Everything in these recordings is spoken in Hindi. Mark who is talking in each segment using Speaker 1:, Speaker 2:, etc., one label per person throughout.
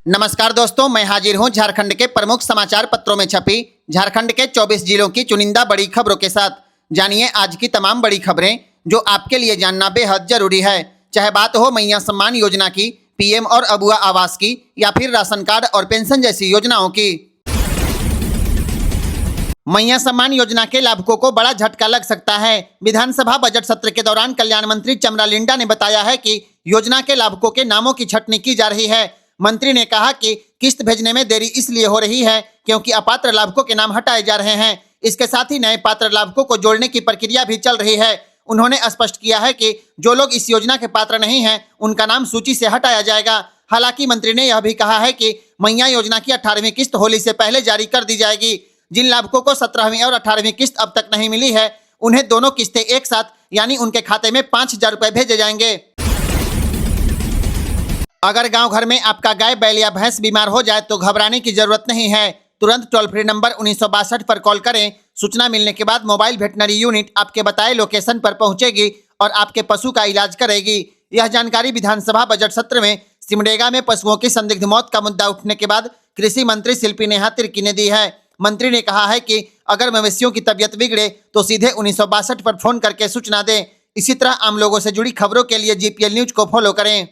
Speaker 1: नमस्कार दोस्तों, मैं हाजिर हूं झारखंड के प्रमुख समाचार पत्रों में छपी झारखंड के 24 जिलों की चुनिंदा बड़ी खबरों के साथ। जानिए आज की तमाम बड़ी खबरें जो आपके लिए जानना बेहद जरूरी है। चाहे बात हो मैया सम्मान योजना की, पीएम और अबुआ आवास की, या फिर राशन कार्ड और पेंशन जैसी योजनाओं की। मैया सम्मान योजना के लाभुकों को बड़ा झटका लग सकता है। विधानसभा बजट सत्र के दौरान कल्याण मंत्री चमरा लिंडा ने बताया है कि योजना के लाभुकों के नामों की छंटनी की जा रही है। मंत्री ने कहा कि किस्त भेजने में देरी इसलिए हो रही है क्योंकि अपात्र लाभुकों के नाम हटाए जा रहे हैं। इसके साथ ही नए पात्र लाभुकों को जोड़ने की प्रक्रिया भी चल रही है। उन्होंने स्पष्ट किया है कि जो लोग इस योजना के पात्र नहीं हैं उनका नाम सूची से हटाया जाएगा। हालांकि मंत्री ने यह भी कहा है कि मैया योजना की 18वीं किस्त होली से पहले जारी कर दी जाएगी। जिन लाभुकों को 17वीं और 18वीं किस्त अब तक नहीं मिली है उन्हें दोनों किस्तें एक साथ यानी उनके खाते में 5,000 रुपए भेजे जाएंगे। अगर गांव घर में आपका गाय, बैल या भैंस बीमार हो जाए तो घबराने की जरूरत नहीं है। तुरंत टोल फ्री नंबर 1962 पर कॉल करें। सूचना मिलने के बाद मोबाइल वेटनरी यूनिट आपके बताए लोकेशन पर पहुंचेगी और आपके पशु का इलाज करेगी। यह जानकारी विधानसभा बजट सत्र में सिमडेगा में पशुओं की संदिग्ध मौत का मुद्दा उठने के बाद कृषि मंत्री शिल्पी नेहा तिर्की ने दी है। मंत्री ने कहा है कि अगर मवेशियों की तबीयत बिगड़े तो सीधे 1962 पर फोन करके सूचना दें। इसी तरह आम लोगों से जुड़ी खबरों के लिए जीपीएल न्यूज को फॉलो करें।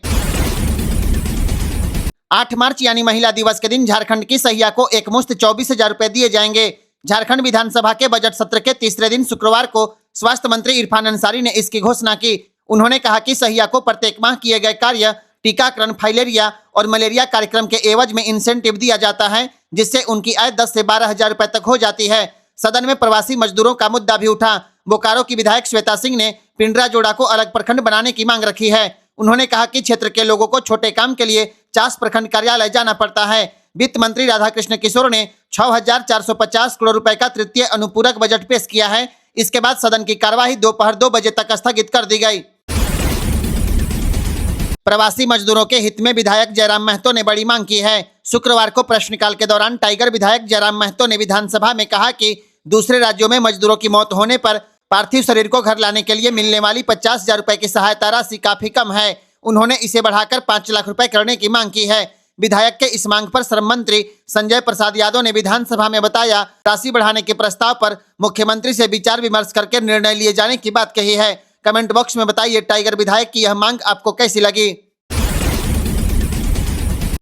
Speaker 1: 8 मार्च यानी महिला दिवस के दिन झारखंड की सहिया को एकमुश्त 24,000 रुपए दिए जाएंगे। झारखंड विधानसभा के बजट सत्र के तीसरे दिन शुक्रवार को स्वास्थ्य मंत्री इरफान अंसारी ने इसकी घोषणा की। उन्होंने कहा कि सहिया को प्रत्येक माह किए गए कार्य, टीकाकरण, फाइलेरिया और मलेरिया कार्यक्रम के एवज में इंसेंटिव दिया जाता है, जिससे उनकी आय 10 से 12,000 रुपए तक हो जाती है। सदन में प्रवासी मजदूरों का मुद्दा भी उठा। बोकारो की विधायक श्वेता सिंह ने पिंडरा जोड़ा को अलग प्रखंड बनाने की मांग रखी है। उन्होंने कहा कि क्षेत्र के लोगों को छोटे काम के लिए चास प्रखंड कार्यालय जाना पड़ता है। वित्त मंत्री राधाकृष्ण किशोर ने 6,450 करोड़ रुपए का तृतीय अनुपूरक बजट पेश किया है। इसके बाद सदन की कार्यवाही दोपहर 2 बजे तक स्थगित कर दी गई। प्रवासी मजदूरों के हित में विधायक जयराम महतो ने बड़ी मांग की है। शुक्रवार को प्रश्नकाल के दौरान टाइगर विधायक जयराम महतो ने विधानसभा में कहा कि दूसरे राज्यों में मजदूरों की मौत होने पर पार्थिव शरीर को घर लाने के लिए मिलने वाली 50,000 रुपए की सहायता राशि काफी कम है। उन्होंने इसे बढ़ाकर 5 लाख रुपए करने की मांग की है। विधायक के इस मांग पर श्रम मंत्री संजय प्रसाद यादव ने विधानसभा में बताया, राशि बढ़ाने के प्रस्ताव पर मुख्यमंत्री से विचार विमर्श करके निर्णय लिए जाने की बात कही है। कमेंट बॉक्स में बताइए टाइगर विधायक की यह मांग आपको कैसी लगी।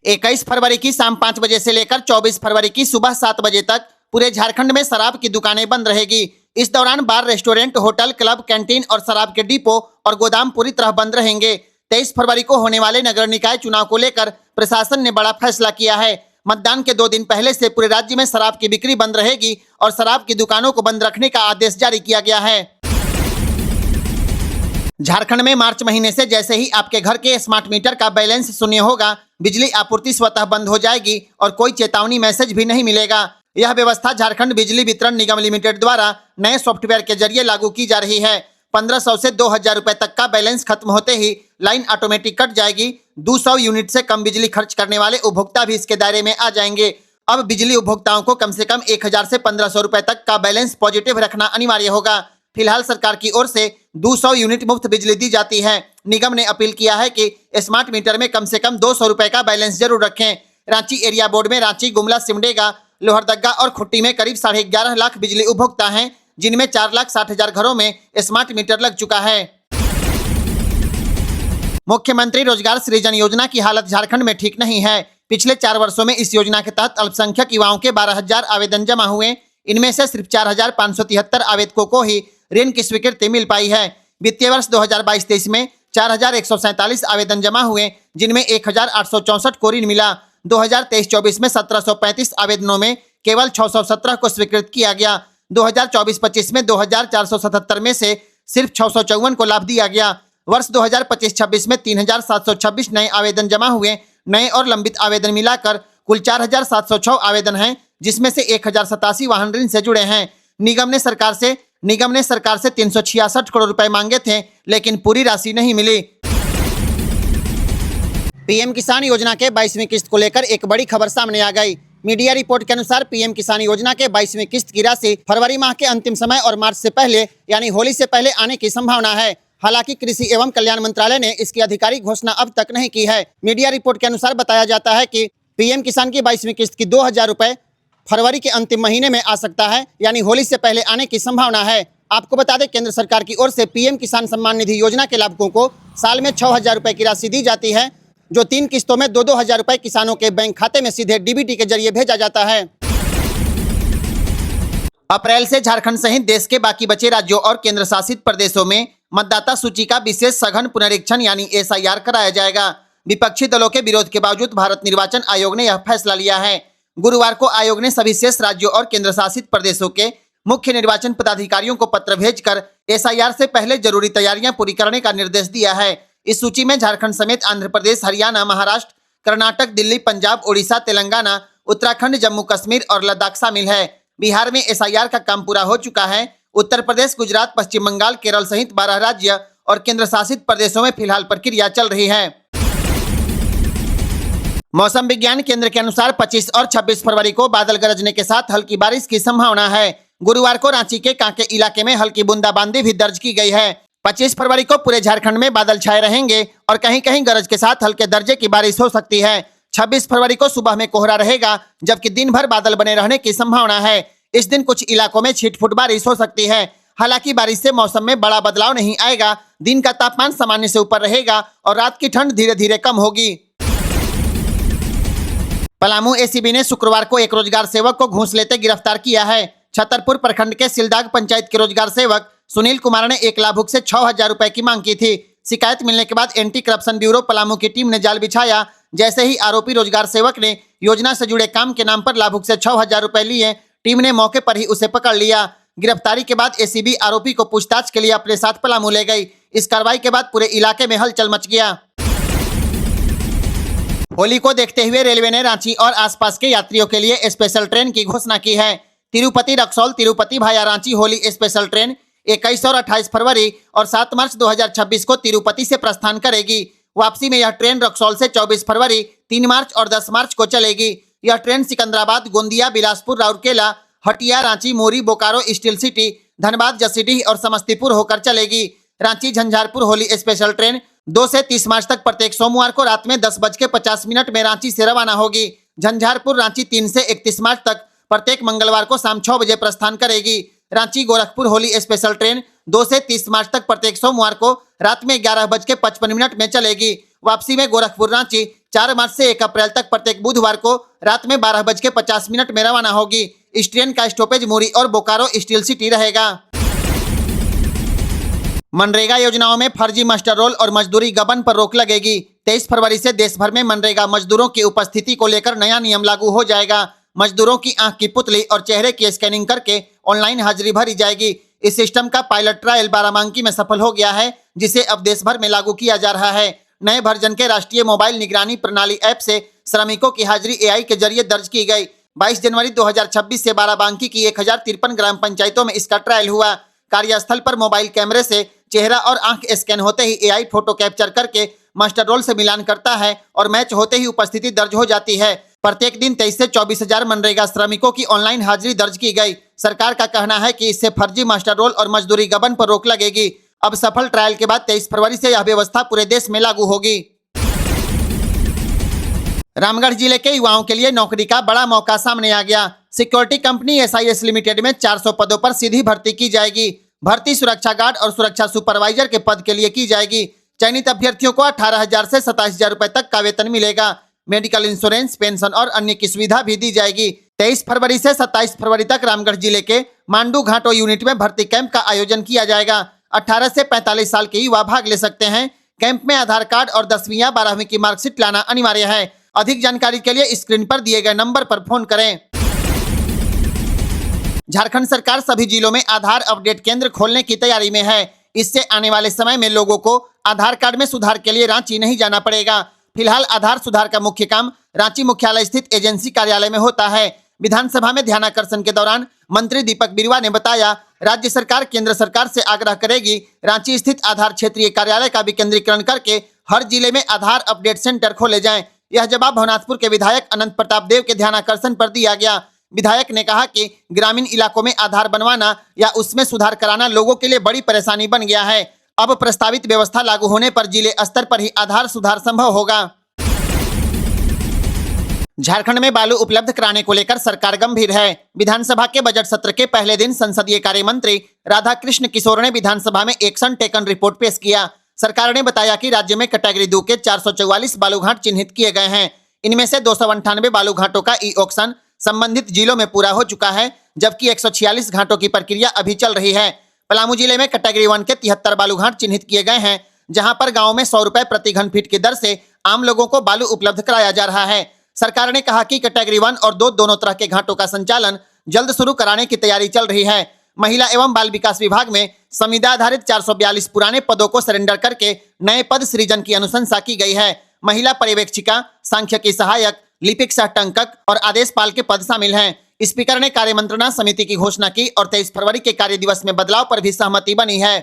Speaker 1: 21 फरवरी की शाम 5 बजे से लेकर 24 फरवरी की सुबह 7 बजे तक पूरे झारखंड में शराब की दुकानें बंद रहेगी। इस दौरान बार, रेस्टोरेंट, होटल, क्लब, कैंटीन और शराब के डिपो और गोदाम पूरी तरह बंद रहेंगे। 23 फरवरी को होने वाले नगर निकाय चुनाव को लेकर प्रशासन ने बड़ा फैसला किया है। मतदान के 2 दिन पहले से पूरे राज्य में शराब की बिक्री बंद रहेगी और शराब की दुकानों को बंद रखने का आदेश जारी किया गया है। झारखंड में मार्च महीने से जैसे ही आपके घर के स्मार्ट मीटर का बैलेंस शून्य होगा, बिजली आपूर्ति स्वतः बंद हो जाएगी और कोई चेतावनी मैसेज भी नहीं मिलेगा। यह व्यवस्था झारखंड बिजली वितरण निगम लिमिटेड द्वारा नए सॉफ्टवेयर के जरिए लागू की जा रही है। 1,500 से 2,000 रुपए तक का बैलेंस खत्म होते ही लाइन ऑटोमेटिक कट जाएगी। 200 यूनिट से कम बिजली खर्च करने वाले उपभोक्ता भी इसके दायरे में आ जाएंगे। अब बिजली उपभोक्ताओं को कम से कम 1,000 से 1,500 रुपए तक का बैलेंस पॉजिटिव रखना अनिवार्य होगा। फिलहाल सरकार की ओर से 200 यूनिट मुफ्त बिजली दी जाती है। निगम ने अपील किया है कि स्मार्ट मीटर में कम से कम 200 रुपए का बैलेंस जरूर रखें। रांची एरिया बोर्ड में रांची, गुमला, सिमडेगा, लोहरदगा और खुट्टी में करीब 11.5 लाख बिजली उपभोक्ता हैं, जिनमें 4,60,000 घरों में स्मार्ट मीटर लग चुका है। मुख्यमंत्री रोजगार सृजन योजना की हालत झारखंड में ठीक नहीं है। पिछले 4 वर्षों में इस योजना के तहत अल्पसंख्यक युवाओं के 12,000 आवेदन जमा हुए। इनमें से सिर्फ 4,573 आवेदकों को ही ऋण की स्वीकृति मिल पाई है। वित्तीय वर्ष 2022-23 में 4,147 आवेदन जमा हुए, जिनमें 1,864 को ऋण मिला। 2023-24 में 1,735 आवेदनों में केवल 617 को स्वीकृत किया गया। 2024-25 में 2,477 में से सिर्फ 654 को लाभ दिया गया। वर्ष 2025-26 में 3,726 नए आवेदन जमा हुए। नए और लंबित आवेदन मिलाकर कुल 4,706 आवेदन हैं, जिसमें से 1,087 वाहन ऋण से जुड़े हैं। निगम ने सरकार से 366 करोड़ रुपए मांगे थे, लेकिन पूरी राशि नहीं मिली। पीएम किसान योजना के 22वीं किस्त को लेकर एक बड़ी खबर सामने आ गई। मीडिया रिपोर्ट के अनुसार पीएम किसान योजना के 22वीं किस्त की राशि फरवरी माह के अंतिम समय और मार्च से पहले यानी होली से पहले आने की संभावना है। हालांकि कृषि एवं कल्याण मंत्रालय ने इसकी आधिकारिक घोषणा अब तक नहीं की है। मीडिया रिपोर्ट के अनुसार बताया जाता है कि पीएम किसान की 22वीं किस्त की 2,000 रुपए फरवरी के अंतिम महीने में आ सकता है, यानी होली से पहले आने की संभावना है। आपको बता दें, केंद्र सरकार की ओर से पीएम किसान सम्मान निधि योजना के लाभुकों को साल में 6,000 रुपए की राशि दी जाती है, जो 3 किस्तों में 2-2 हजार रुपए किसानों के बैंक खाते में सीधे डीबीटी के जरिए भेजा जाता है। अप्रैल से झारखंड सहित देश के बाकी बचे राज्यों और केंद्र शासित प्रदेशों में मतदाता सूची का विशेष सघन पुनरीक्षण यानी एसआईआर कराया जाएगा। विपक्षी दलों के विरोध के बावजूद भारत निर्वाचन आयोग ने यह फैसला लिया है। गुरुवार को आयोग ने सभी शेष राज्यों और केंद्र शासित प्रदेशों के मुख्य निर्वाचन पदाधिकारियों को पत्र भेजकर एसआईआर से पहले जरूरी तैयारियां पूरी करने का निर्देश दिया है। इस सूची में झारखंड समेत आंध्र प्रदेश, हरियाणा, महाराष्ट्र, कर्नाटक, दिल्ली, पंजाब, ओडिशा, तेलंगाना, उत्तराखंड, जम्मू कश्मीर और लद्दाख शामिल है। बिहार में एसआईआर का काम पूरा हो चुका है। उत्तर प्रदेश, गुजरात, पश्चिम बंगाल, केरल सहित 12 राज्य और केंद्र शासित प्रदेशों में फिलहाल प्रक्रिया चल रही है। मौसम विज्ञान केंद्र के अनुसार 25 और 26 फरवरी को बादल गरजने के साथ हल्की बारिश की संभावना है। गुरुवार को रांची के कांके इलाके में हल्की बूंदाबांदी भी दर्ज की गई है। 25 फरवरी को पूरे झारखंड में बादल छाए रहेंगे और कहीं कहीं गरज के साथ हल्के दर्जे की बारिश हो सकती है। 26 फरवरी को सुबह में कोहरा रहेगा, जबकि दिन भर बादल बने रहने की संभावना है। इस दिन कुछ इलाकों में छिटपुट बारिश हो सकती है। हालांकि बारिश से मौसम में बड़ा बदलाव नहीं आएगा। दिन का तापमान सामान्य से ऊपर रहेगा और रात की ठंड धीरे धीरे कम होगी। पलामू एसीबी ने शुक्रवार को एक रोजगार सेवक को घूस लेते गिरफ्तार किया है। छतरपुर प्रखंड के सिलदाग पंचायत के रोजगार सेवक सुनील कुमार ने एक लाभुक से 6,000 रुपए की मांग की थी। शिकायत मिलने के बाद एंटी करप्शन ब्यूरो पलामू की टीम ने जाल बिछाया। जैसे ही आरोपी रोजगार सेवक ने योजना से जुड़े काम के नाम पर लाभुक से 6,000 रुपए लिए, टीम ने मौके पर ही उसे पकड़ लिया। गिरफ्तारी के बाद एसीबी आरोपी को पूछताछ के लिए अपने साथ पलामू ले गई। इस कार्रवाई के बाद पूरे इलाके में हलचल मच गया। होली को देखते हुए रेलवे ने रांची और आसपास के यात्रियों के लिए स्पेशल ट्रेन की घोषणा की है। तिरुपति रक्सौल तिरुपति भाया रांची होली स्पेशल ट्रेन 21 और 28 फरवरी और 7 मार्च 2026 को तिरुपति से प्रस्थान करेगी। वापसी में यह ट्रेन रक्सौल से 24 फरवरी, 3 मार्च और 10 मार्च को चलेगी। यह ट्रेन सिकंदराबाद, गोंदिया, बिलासपुर, राउरकेला, हटिया, रांची, मोरी, बोकारो, स्टील सिटी, धनबाद, जसीडीह और समस्तीपुर होकर चलेगी। रांची झंझारपुर होली स्पेशल ट्रेन 2 से 30 मार्च तक प्रत्येक सोमवार को रात में 10:50 में रांची से रवाना होगी। झंझारपुर रांची 3 से 31 मार्च तक प्रत्येक मंगलवार को शाम 6 बजे प्रस्थान करेगी। रांची गोरखपुर होली स्पेशल ट्रेन 2 से 30 मार्च तक प्रत्येक सोमवार को रात में 11:55 में चलेगी। वापसी में गोरखपुर रांची 4 मार्च से 1 अप्रैल तक प्रत्येक बुधवार को रात में 12:50 में रवाना होगी। इस ट्रेन का स्टॉपेज मोरी और बोकारो स्टील सिटी रहेगा। मनरेगा योजनाओं में फर्जी मास्टर रोल और मजदूरी गबन पर रोक लगेगी। 23 फरवरी से देश भर में मनरेगा मजदूरों की उपस्थिति को लेकर नया नियम लागू हो जाएगा। मजदूरों की आंख की पुतली और चेहरे की स्कैनिंग करके ऑनलाइन हाजिरी भरी जाएगी। इस सिस्टम का पायलट ट्रायल बाराबांकी में सफल हो गया है, जिसे अब देश भर में लागू किया जा रहा है। नए वर्जन के राष्ट्रीय मोबाइल निगरानी प्रणाली ऐप से श्रमिकों की हाजिरी एआई के जरिए दर्ज की गई। 22 जनवरी 2026 से बाराबांकी की 1053 ग्राम पंचायतों में इसका ट्रायल हुआ। कार्यस्थल पर मोबाइल कैमरे से चेहरा और आंख स्कैन होते ही एआई फोटो कैप्चर करके मास्टर रोल से मिलान करता है और मैच होते ही उपस्थिति दर्ज हो जाती है। प्रत्येक दिन 23 से 24 हजार मनरेगा श्रमिकों की ऑनलाइन हाजिरी दर्ज की गई। सरकार का कहना है कि इससे फर्जी मास्टर रोल और मजदूरी गबन पर रोक लगेगी। अब सफल ट्रायल के बाद 23 फरवरी से यह व्यवस्था पूरे देश में लागू होगी। रामगढ़ जिले के युवाओं के लिए नौकरी का बड़ा मौका सामने आ गया। सिक्योरिटी कंपनी एसआईएस लिमिटेड में 400 पदों पर सीधी भर्ती की जाएगी। भर्ती सुरक्षा गार्ड और सुरक्षा सुपरवाइजर के पद के लिए की जाएगी। चयनित अभ्यर्थियों को 18,000 से 27,000 रुपए तक का वेतन मिलेगा। मेडिकल इंश्योरेंस, पेंशन और अन्य की सुविधा भी दी जाएगी। 23 फरवरी से 27 फरवरी तक रामगढ़ जिले के मांडू घाटो यूनिट में भर्ती कैंप का आयोजन किया जाएगा। 18 से 45 साल के युवा भाग ले सकते हैं। कैंप में आधार कार्ड और 10वीं या 12वीं की मार्कशीट लाना अनिवार्य है। अधिक जानकारी के लिए स्क्रीन पर दिए गए नंबर पर फोन करें। झारखंड सरकार सभी जिलों में आधार अपडेट केंद्र खोलने की तैयारी में है। इससे आने वाले समय में लोगों को आधार कार्ड में सुधार के लिए रांची नहीं जाना पड़ेगा। फिलहाल आधार सुधार का मुख्य काम रांची मुख्यालय स्थित एजेंसी कार्यालय में होता है। विधानसभा में ध्यानाकर्षण के दौरान मंत्री दीपक बिरुवा ने बताया, राज्य सरकार केंद्र सरकार से आग्रह करेगी रांची स्थित आधार क्षेत्रीय कार्यालय का विकेंद्रीकरण करके हर जिले में आधार अपडेट सेंटर खोले जाएं। यह जवाब भवनाथपुर के विधायक अनंत प्रताप देव के ध्यानाकर्षण पर दिया गया। विधायक ने कहा कि ग्रामीण इलाकों में आधार बनवाना या उसमें सुधार कराना लोगों के लिए बड़ी परेशानी बन गया है। अब प्रस्तावित व्यवस्था लागू होने पर जिले स्तर पर ही आधार सुधार संभव होगा। झारखंड में बालू उपलब्ध कराने को लेकर सरकार गंभीर है। विधानसभा के बजट सत्र के पहले दिन संसदीय कार्य मंत्री राधाकृष्ण किशोर ने विधानसभा में एक्शन टेकन रिपोर्ट पेश किया। सरकार ने बताया कि राज्य में कैटेगरी 2 के 444 बालूघाट चिन्हित किए गए हैं। इनमें से 298 बालूघाटों का ई ऑक्शन संबंधित जिलों में पूरा हो चुका है, जबकि 146 घाटों की प्रक्रिया अभी चल रही है। पलामू जिले में कैटेगरी 1 के 73 बालूघाट चिन्हित किए गए हैं, जहां पर गाँव में 100 रुपए प्रति घन फीट की दर से आम लोगों को बालू उपलब्ध कराया जा रहा है। सरकार ने कहा कि कैटेगरी 1 और 2 दोनों तरह के घाटों का संचालन जल्द शुरू कराने की तैयारी चल रही है। महिला एवं बाल विकास विभाग में संविदा आधारित 442 पुराने पदों को सरेंडर करके नए पद सृजन की अनुशंसा की गई है। महिला पर्यवेक्षिका, सांख्यिकी सहायक, लिपिक सह टंकक और आदेश पाल के पद शामिल हैं। स्पीकर ने कार्य मंत्रणा समिति की घोषणा की और 23 फरवरी के कार्य दिवस में बदलाव पर भी सहमति बनी है।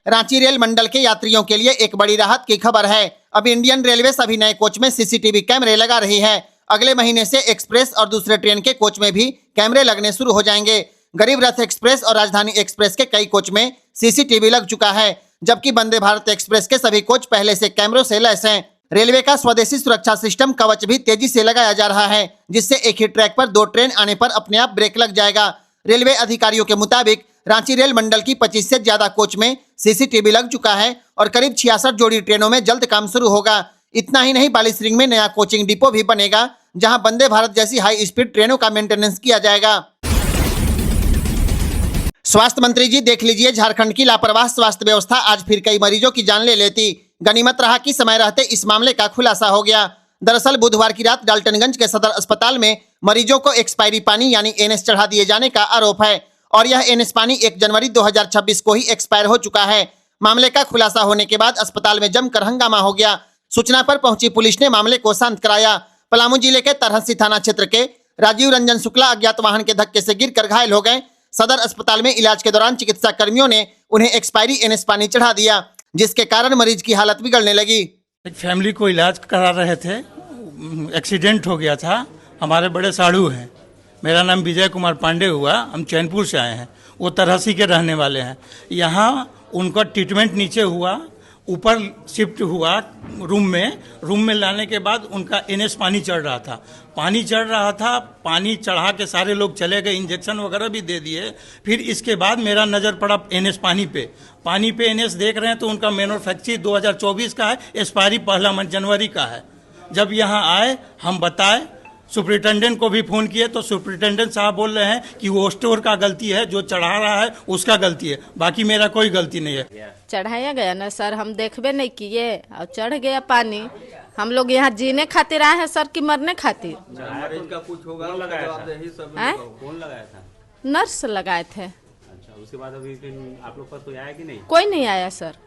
Speaker 1: रांची रेल मंडल के यात्रियों के लिए एक बड़ी राहत की खबर है। अब इंडियन रेलवे सभी नए कोच में सीसीटीवी कैमरे लगा रही है। अगले महीने से एक्सप्रेस और दूसरे ट्रेन के कोच में भी कैमरे लगने शुरू हो जाएंगे। गरीब रथ एक्सप्रेस और राजधानी एक्सप्रेस के कई कोच में सीसीटीवी लग चुका है, जबकि वंदे भारत एक्सप्रेस के सभी कोच पहले से कैमरों से लैस हैं। रेलवे का स्वदेशी सुरक्षा सिस्टम कवच भी तेजी से लगाया जा रहा है, जिससे एक ही ट्रैक पर 2 ट्रेन आने पर अपने आप ब्रेक लग जाएगा। रेलवे अधिकारियों के मुताबिक रांची रेल मंडल की 25 से ज्यादा कोच में सीसीटीवी लग चुका है और करीब 66 जोड़ी ट्रेनों में जल्द काम शुरू होगा। इतना ही नहीं, बालिस रिंग में नया कोचिंग डिपो भी बनेगा, जहां वंदे भारत जैसी हाई स्पीड ट्रेनों का मेंटेनेंस किया जाएगा। स्वास्थ्य मंत्री जी, देख लीजिए, झारखंड की लापरवाह स्वास्थ्य व्यवस्था आज फिर कई मरीजों की जान ले लेती। गनीमत रहा कि समय रहते इस मामले का खुलासा हो गया। दरअसल बुधवार की रात डाल्टनगंज के सदर अस्पताल में मरीजों को एक्सपायरी पानी यानी एनएस चढ़ा दिए जाने का आरोप है और यह एनएस पानी 1 जनवरी 2026 को ही एक्सपायर हो चुका है। मामले का खुलासा होने के बाद अस्पताल में जमकर हंगामा हो गया। सूचना पर पहुंची पुलिस ने मामले को शांत कराया। पलामू जिले के तरहसी थाना क्षेत्र के राजीव रंजन शुक्ला अज्ञात वाहन के धक्के से गिरकर घायल हो गए। सदर अस्पताल में इलाज के दौरान चिकित्सा कर्मियों ने उन्हें एक्सपायरी एनएस पानी चढ़ा दिया, जिसके कारण मरीज की हालत बिगड़ने लगी।
Speaker 2: एक फैमिली को इलाज करा रहे थे, एक्सीडेंट हो गया था। हमारे बड़े साड़ू हैं, मेरा नाम विजय कुमार पांडे हुआ, हम चैनपुर से आए हैं, वो तरहसी के रहने वाले हैं। यहाँ उनका ट्रीटमेंट नीचे हुआ, ऊपर शिफ्ट हुआ रूम में लाने के बाद उनका एनएस पानी चढ़ रहा था। पानी चढ़ा के सारे लोग चले गए, इंजेक्शन वगैरह भी दे दिए। फिर इसके बाद मेरा नज़र पड़ा एनएस पानी पे एनएस देख रहे हैं तो उनका मैन्युफैक्चर 2024 का है, एक्सपायरी 1 जनवरी का है। जब यहाँ आए हम बताए, सुपरिटेंडेंट को भी फ़ोन किए तो सुपरिटेंडेंट साहब बोल रहे हैं कि वो स्टोर का गलती है, जो चढ़ा रहा है उसका गलती है, बाकी मेरा कोई गलती नहीं है।
Speaker 3: चढ़ाया गया ना सर, हम देखबे नहीं किए और चढ़ गया पानी। हम लोग यहाँ जीने खातिर आए हैं सर कि मरने खातिर?
Speaker 4: का कुछ होगा, कौन लगाया था?
Speaker 3: नर्स लगाए थे।
Speaker 4: अच्छा, उसके बाद अभी आप लोग पास कोई आया कि नहीं?
Speaker 3: कोई नहीं आया सर।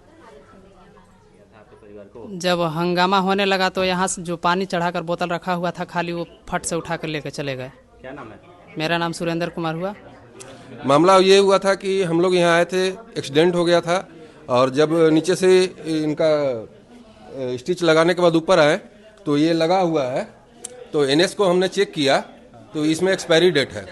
Speaker 5: जब हंगामा होने लगा तो यहाँ से जो पानी चढ़ाकर बोतल रखा हुआ था खाली, वो फट से उठा कर लेकर चले गए।
Speaker 4: क्या नाम है?
Speaker 5: मेरा नाम सुरेंद्र कुमार हुआ।
Speaker 6: मामला ये हुआ था कि हम लोग यहाँ आए थे, एक्सीडेंट हो गया था और जब नीचे से इनका स्टिच लगाने के बाद ऊपर आए तो ये लगा हुआ है, तो एनएस को हमने चेक किया तो इसमें एक्सपायरी डेट है।